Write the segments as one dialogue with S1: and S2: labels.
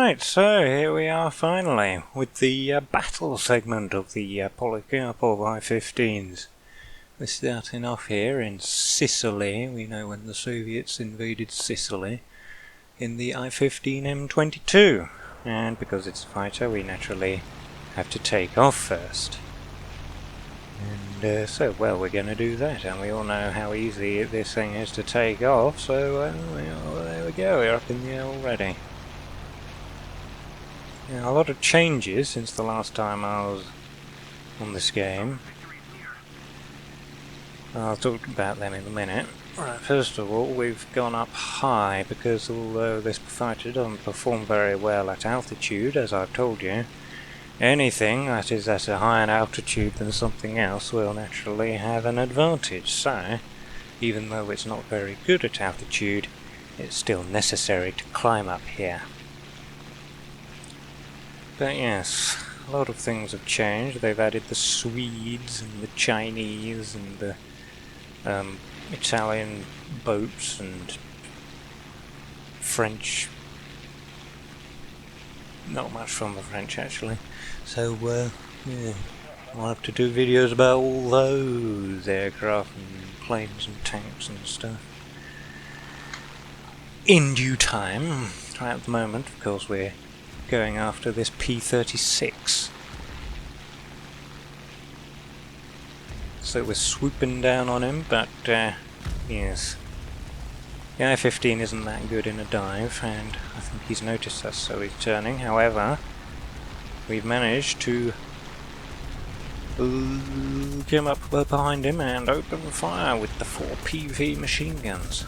S1: Right, so here we are finally with the battle segment of the Polikarpov I-15s. We're starting off here in Sicily. We know when the Soviets invaded Sicily in the I-15 M22, and because it's a fighter we naturally have to take off first. And so, well, we're going to do that, and we all know how easy this thing is to take off, so there we go, we're up in the air already. Yeah, a lot of changes since the last time I was on this game. I'll talk about them in a minute. Right, first of all, we've gone up high, because although this fighter doesn't perform very well at altitude, as I've told you, anything that is at a higher altitude than something else will naturally have an advantage. So, even though it's not very good at altitude, it's still necessary to climb up here. But yes, a lot of things have changed. They've added the Swedes and the Chinese and the Italian boats and French. Not much from the French actually. So yeah, I'll have to do videos about all those aircraft and planes and tanks and stuff in due time. Right at the moment, of course, we're going after this P-36. So we're swooping down on him, but yes. The I-15 isn't that good in a dive, and I think he's noticed us, so he's turning. However, we've managed to come up behind him and open fire with the 4 PV machine guns.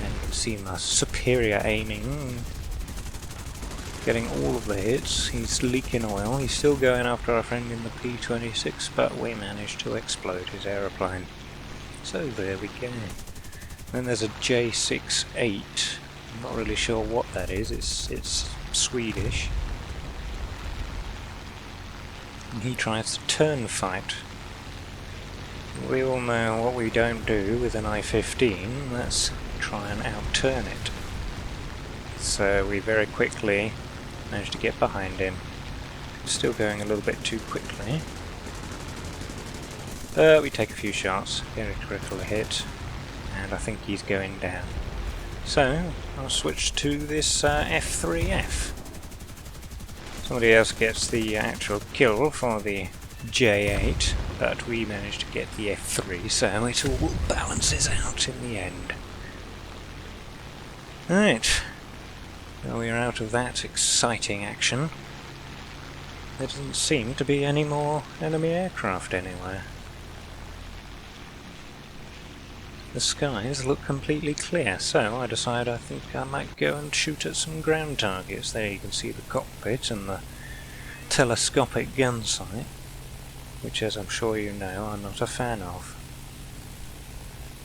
S1: And you can see my superior aiming, getting all of the hits. He's leaking oil. He's still going after our friend in the P-26, but we managed to explode his aeroplane. So there we go. Then there's a J68. I'm not really sure what that is. It's Swedish. And he tries to turn fight. We all know what we don't do with an I-15. Let's try and outturn it. So we very quickly managed to get behind him. Still going a little bit too quickly. We take a few shots, get a critical hit, and I think he's going down. So I'll switch to this F3F. Somebody else gets the actual kill for the J8, but we managed to get the F3, so it all balances out in the end. Right. Well, we're out of that exciting action. There doesn't seem to be any more enemy aircraft anywhere. The skies look completely clear, so I decide I think I might go and shoot at some ground targets. There you can see the cockpit and the telescopic gun sight, which, as I'm sure you know, I'm not a fan of.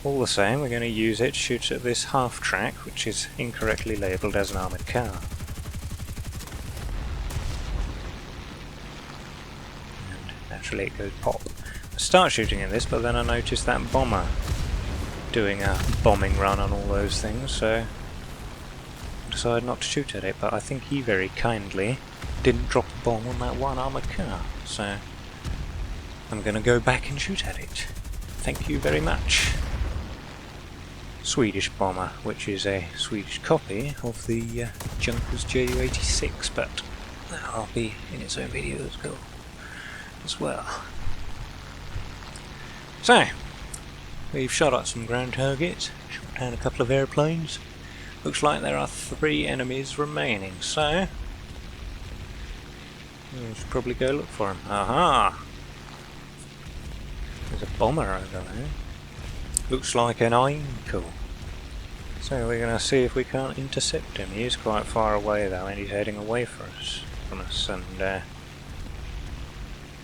S1: All the same, we're going to use it to shoot at this half-track, which is incorrectly labelled as an armoured car. And naturally it goes pop. I start shooting at this, but then I noticed that bomber doing a bombing run on all those things, so I decided not to shoot at it, but I think he very kindly didn't drop a bomb on that one armoured car, so I'm going to go back and shoot at it. Thank you very much. Swedish bomber, which is a Swedish copy of the Junkers Ju-86, but that'll be in its own video as well. So, we've shot at some ground targets, shot down a couple of airplanes. Looks like there are 3 enemies remaining, so we should probably go look for them. Aha! There's a bomber over there. Looks like an Einkel. So we're going to see if we can't intercept him. He is quite far away though, and he's heading away from us. And the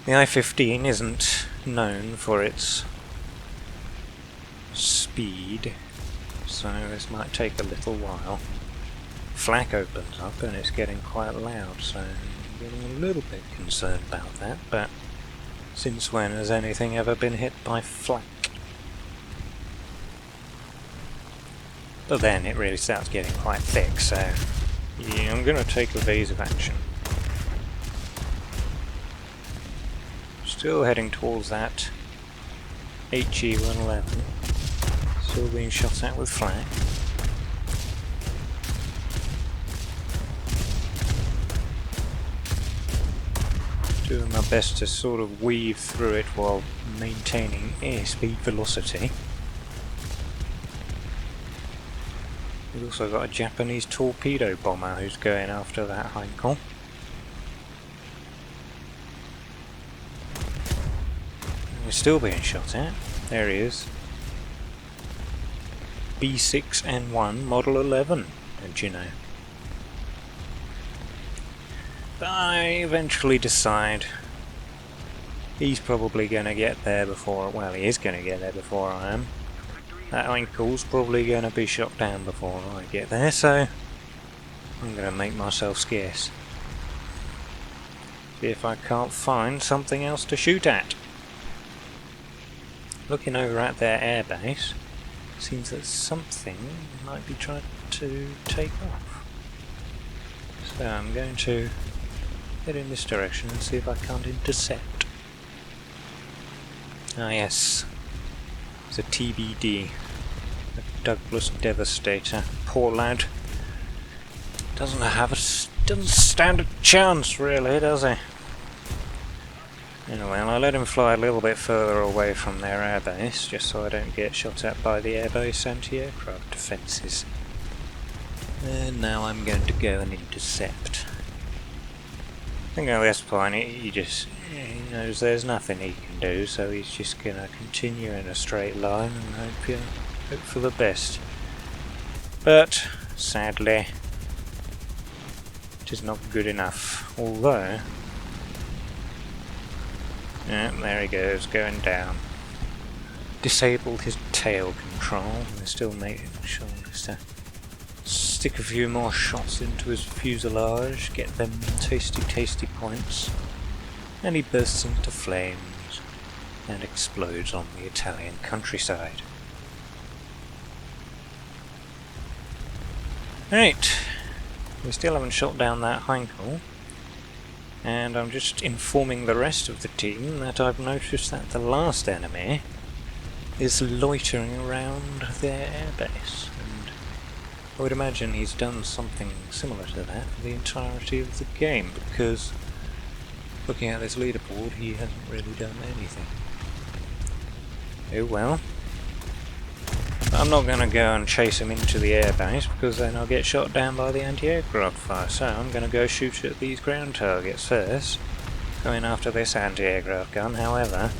S1: I-15 isn't known for its speed, so this might take a little while. Flak opens up and it's getting quite loud, so I'm getting a little bit concerned about that, but since when has anything ever been hit by flak? But then it really starts getting quite thick, so Yeah, I'm gonna take evasive action. Still heading towards that HE-111. Still being shot at with flak. Doing my best to sort of weave through it while maintaining airspeed velocity. We've also got a Japanese torpedo bomber who's going after that Heinkel. We're still being shot at. There he is. B6N1 Model 11, don't you know? But I eventually decide he's probably going to get there before, well, he is going to get there before I am. That Heinkel's probably going to be shot down before I get there, so I'm going to make myself scarce. See if I can't find something else to shoot at. Looking over at their airbase, seems that something might be trying to take off. So I'm going to head in this direction and see if I can't intercept. Ah yes, it's a TBD, a Douglas Devastator. Poor lad. Doesn't stand a chance really, does he? Anyway, I'll let him fly a little bit further away from their airbase, just so I don't get shot at by the airbase anti-aircraft defences. And now I'm going to go and intercept. I think at this point he knows there's nothing he can do, so he's just going to continue in a straight line and hope for the best. But, sadly, it is not good enough. Although, yeah, there he goes, going down. Disabled his tail control, and they're still making sure just to stick a few more shots into his fuselage, get them tasty points, and he bursts into flames and explodes on the Italian countryside. Right, we still haven't shot down that Heinkel, and I'm just informing the rest of the team that I've noticed that the last enemy is loitering around their airbase. I would imagine he's done something similar to that for the entirety of the game, because looking at this leaderboard he hasn't really done anything. Oh well. I'm not going to go and chase him into the airbase, because then I'll get shot down by the anti-aircraft fire, so I'm going to go shoot at these ground targets first, going after this anti-aircraft gun. However,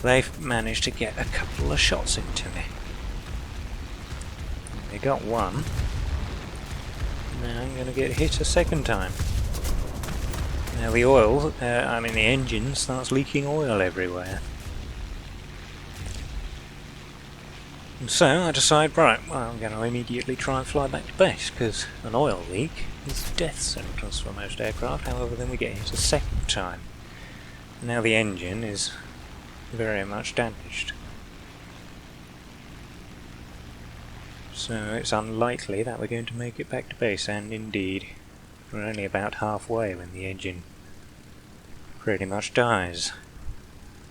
S1: they've managed to get a couple of shots into me. They got one. Now I'm going to get hit a second time. Now the engine starts leaking oil everywhere. And so I decide, right, well, I'm going to immediately try and fly back to base, because an oil leak is a death sentence for most aircraft. However, then we get hit a second time. Now the engine is very much damaged. So it's unlikely that we're going to make it back to base, and indeed, we're only about halfway when the engine pretty much dies.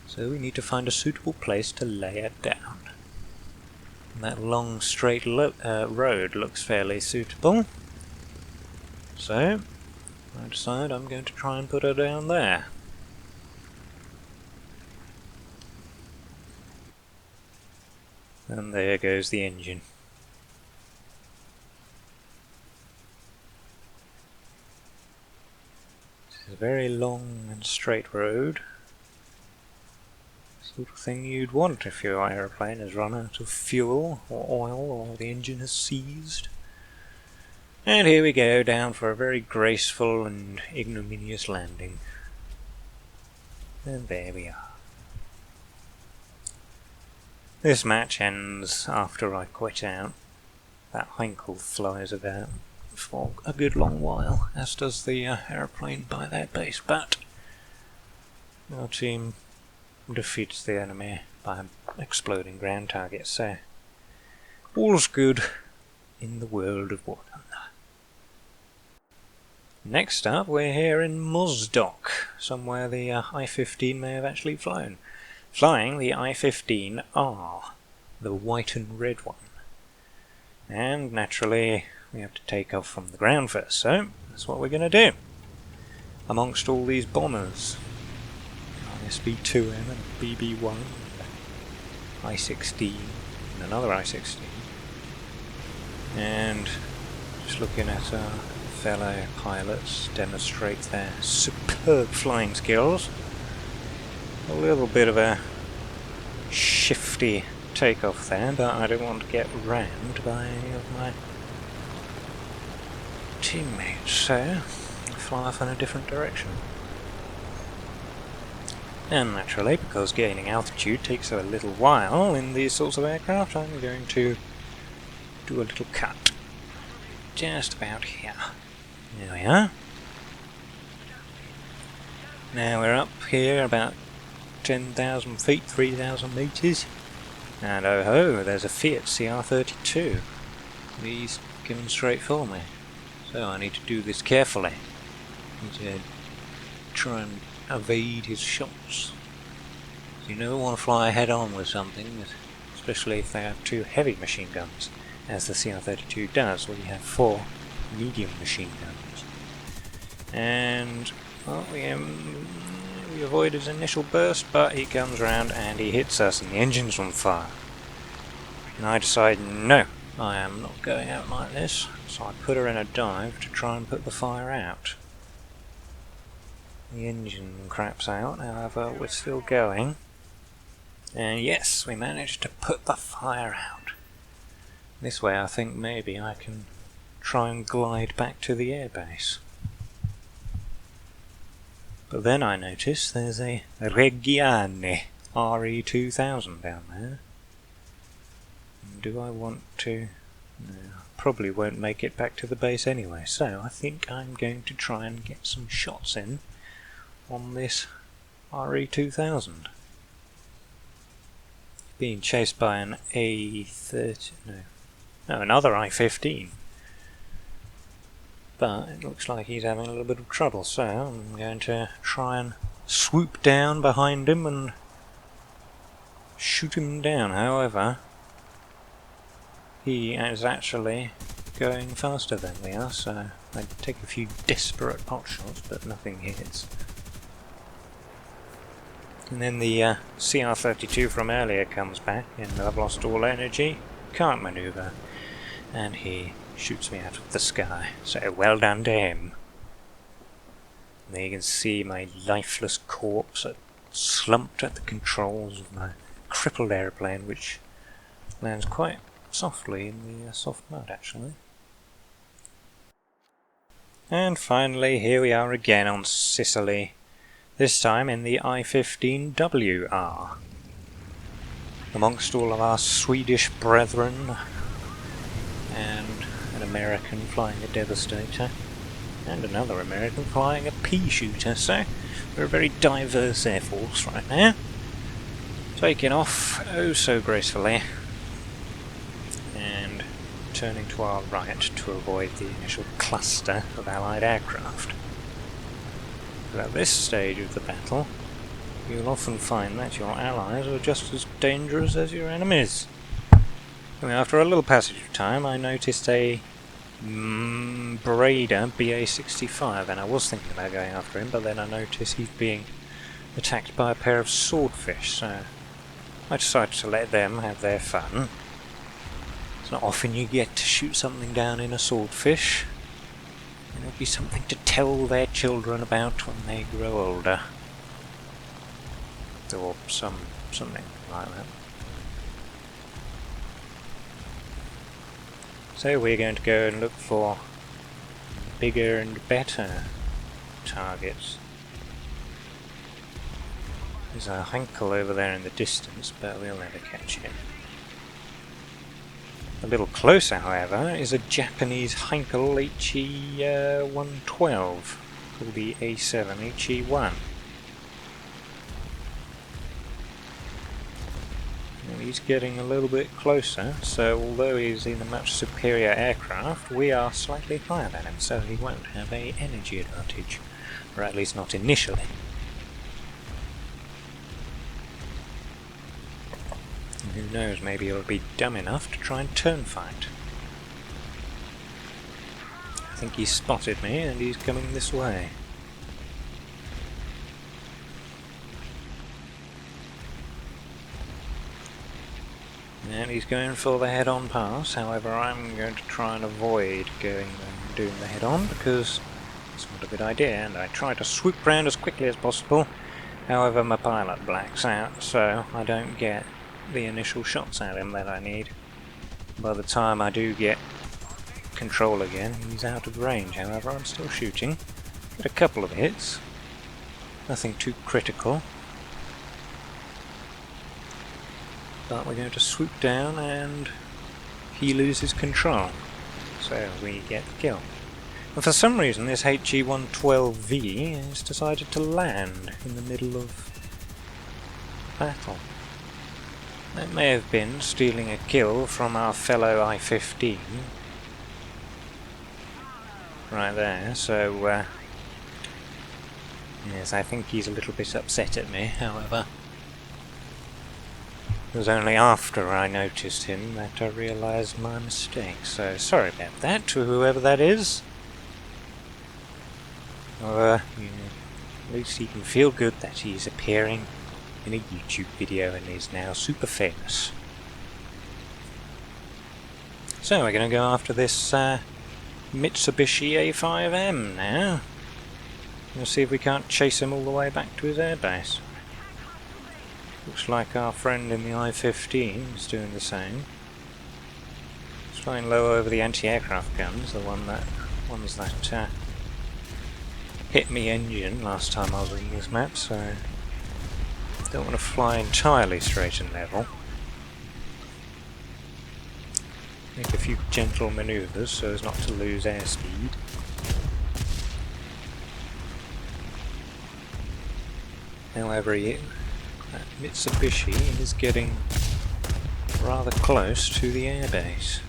S1: So we need to find a suitable place to lay it down. And that long straight road looks fairly suitable. So, I decide I'm going to try and put her down there. And there goes the engine. It's a very long and straight road. Sort of thing you'd want if your aeroplane has run out of fuel or oil or the engine has seized. And here we go, down for a very graceful and ignominious landing. And there we are. This match ends after I quit out. That Heinkel flies about for a good long while, as does the aeroplane by their base, but our team defeats the enemy by exploding ground targets, so all's good in the world of War Thunder. next up, we're here in Mozdok, somewhere the I-15 may have actually flown. Flying the I-15R, the white and red one. And naturally, we have to take off from the ground first, so that's what we're going to do. Amongst all these bombers, ISB-2M and a BB-1, and I-16, and another I-16. And just looking at our fellow pilots demonstrate their superb flying skills. A little bit of a shifty takeoff there, but I don't want to get rammed by any of my teammates, so I'll fly off in a different direction. And naturally, because gaining altitude takes a little while in these sorts of aircraft, I'm going to do a little cut. Just about here. There we are. Now we're up here about 10,000 feet, 3,000 metres. And oh ho, there's a Fiat CR32. He's coming straight for me. So I need to do this carefully. I need to try and evade his shots. You never want to fly head on with something, especially if they have two heavy machine guns, as the CR32 does, where you have 4 medium machine guns. And well, we avoid his initial burst, but he comes around and he hits us and the engine's on fire. And I decide, no, I am not going out like this, so I put her in a dive to try and put the fire out. The engine craps out, however we're still going. And yes, we managed to put the fire out. This way I think maybe I can try and glide back to the airbase. But then I notice there's a Reggiane RE2000 down there. Do I want to? No, probably won't make it back to the base anyway, so I think I'm going to try and get some shots in on this RE2000. Being chased by an A30, no, another I-15. But it looks like he's having a little bit of trouble, so I'm going to try and swoop down behind him and shoot him down. However, he is actually going faster than we are, so I take a few desperate pot shots, but nothing hits. And then the CR32 from earlier comes back, and I've lost all energy, can't manoeuvre, and he shoots me out of the sky. So well done to him. And there you can see my lifeless corpse slumped at the controls of my crippled airplane, which lands quite softly in the soft mud actually. And finally here we are again on Sicily, this time in the I-15WR. Amongst all of our Swedish brethren, and an American flying a Devastator, and another American flying a pea-shooter, so we're a very diverse air force right now. Taking off oh so gracefully, and turning to our right to avoid the initial cluster of Allied aircraft. But at this stage of the battle, you'll often find that your allies are just as dangerous as your enemies. After a little passage of time, I noticed a Breda BA-65, and I was thinking about going after him, but then I noticed he's being attacked by a pair of swordfish, so I decided to let them have their fun. It's not often you get to shoot something down in a swordfish, and it'll be something to tell their children about when they grow older. Or something like that. So we're going to go and look for bigger and better targets. There's a Heinkel over there in the distance, but we'll never catch it. A little closer, however, is a Japanese Heinkel HE-112 called the A7 HE-1. he's getting a little bit closer, so although he's in a much superior aircraft, we are slightly higher than him, so he won't have a energy advantage, or at least not initially. And who knows, maybe he'll be dumb enough to try and turn fight. I think he's spotted me and he's coming this way. And he's going for the head-on pass, however I'm going to try and avoid doing the head-on because it's not a good idea, and I try to swoop round as quickly as possible. However, my pilot blacks out, so I don't get the initial shots at him that I need. By the time I do get control again, he's out of range. However, I'm still shooting. Get a couple of hits. Nothing too critical. But we're going to swoop down and he loses control. So we get the kill. And for some reason this HE-112V has decided to land in the middle of battle. That may have been stealing a kill from our fellow I-15. Right there, so yes, I think he's a little bit upset at me, however. It was only after I noticed him that I realised my mistake, so sorry about that to whoever that is. Or, at least he can feel good that he's appearing in a YouTube video and is now super famous. So we're going to go after this Mitsubishi A5M now. We'll see if we can't chase him all the way back to his airbase. Looks like our friend in the I-15 is doing the same. It's flying low over the anti-aircraft guns, the ones that hit me engine last time I was on this map, so don't want to fly entirely straight and level. Make a few gentle manoeuvres so as not to lose airspeed. However, that Mitsubishi is getting rather close to the airbase.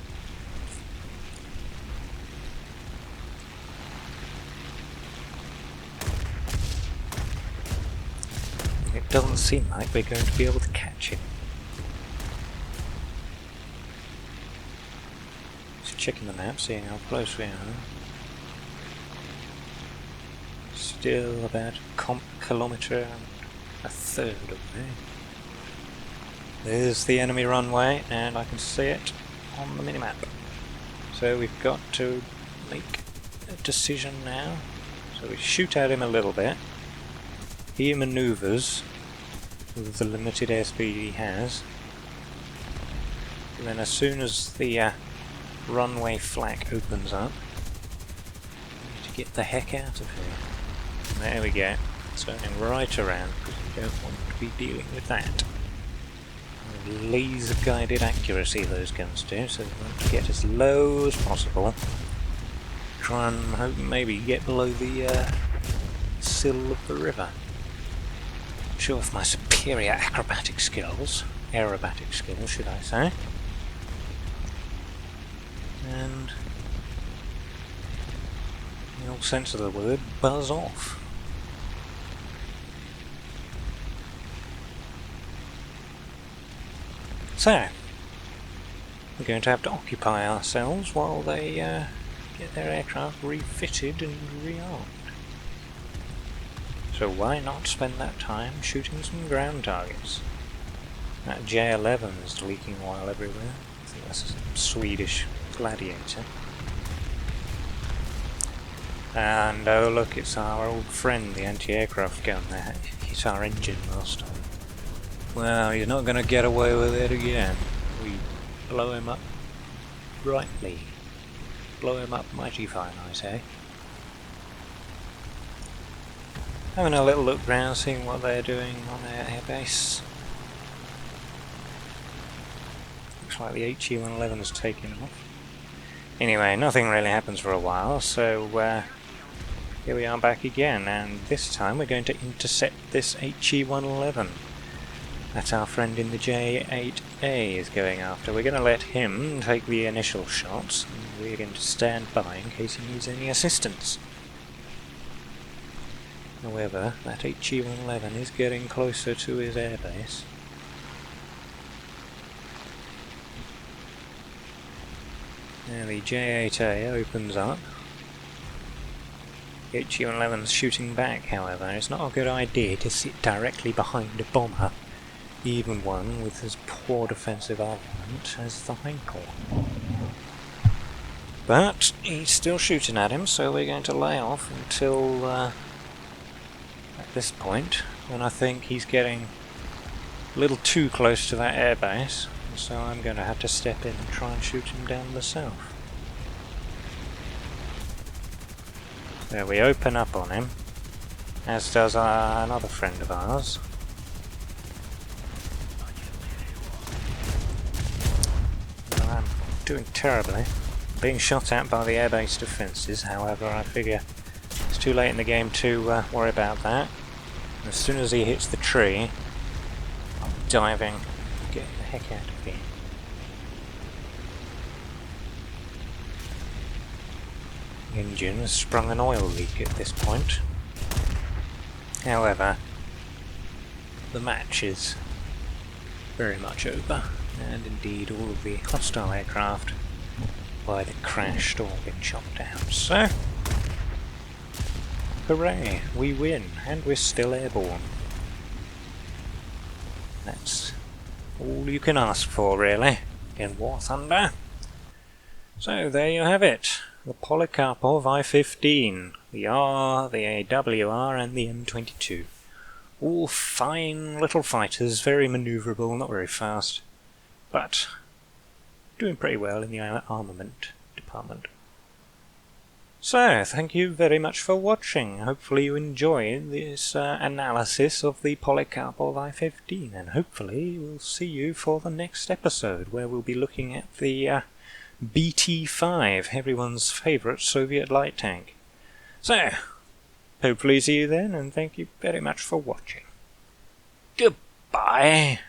S1: It doesn't seem like we're going to be able to catch him. Just checking the map, seeing how close we are. Still about a kilometre and a third away. There's the enemy runway, and I can see it on the minimap. So we've got to make a decision now. So we shoot at him a little bit. He manoeuvres with the limited airspeed he has. And then as soon as the runway flak opens up, we need to get the heck out of here. There we go. Turning right around because we don't want to be dealing with that. Laser guided accuracy those guns do, so we want to get as low as possible. Try and hope maybe get below the sill of the river. Show off my superior acrobatic skills, aerobatic skills should I say. And in all sense of the word, buzz off. So, we're going to have to occupy ourselves while they get their aircraft refitted and rearmed. So why not spend that time shooting some ground targets? That J-11 is leaking oil everywhere. I think that's a Swedish Gladiator. And oh look, it's our old friend, the anti-aircraft gun that hit our engine last time. Well, he's not going to get away with it again. We blow him up brightly. Blow him up mighty fine, I say. Having a little look round, seeing what they're doing on their airbase. Looks like the HE-111 has taken off. Anyway, nothing really happens for a while, so here we are back again, and this time we're going to intercept this HE-111. That's our friend in the J8 A is going after. We're going to let him take the initial shots, and we're going to stand by in case he needs any assistance. However, that HE-111 is getting closer to his airbase. Now the J-8A opens up. The HE-111's shooting back, however. It's not a good idea to sit directly behind a bomber, even one with as poor defensive armament as the Heinkel. But he's still shooting at him, so we're going to lay off until at this point, when I think he's getting a little too close to that airbase, so I'm going to have to step in and try and shoot him down myself. There, we open up on him, as does another friend of ours. Well, I'm doing terribly. Being shot at by the airbase defences, however, I figure it's too late in the game to worry about that. As soon as he hits the tree, I'm diving, getting the heck out of here. The engine has sprung an oil leak at this point. However, the match is very much over, and indeed all of the hostile aircraft by the crashed or been shot down. So, hooray, we win, and we're still airborne. That's all you can ask for, really, in War Thunder. So, there you have it. The Polikarpov I-15, the R, the AWR, and the M22. All fine little fighters, very manoeuvrable, not very fast, but doing pretty well in the armament department. So, thank you very much for watching. Hopefully you enjoyed this analysis of the Polikarpov I-15, and hopefully we'll see you for the next episode, where we'll be looking at the BT-5, everyone's favourite Soviet light tank. So, hopefully see you then, and thank you very much for watching. Goodbye!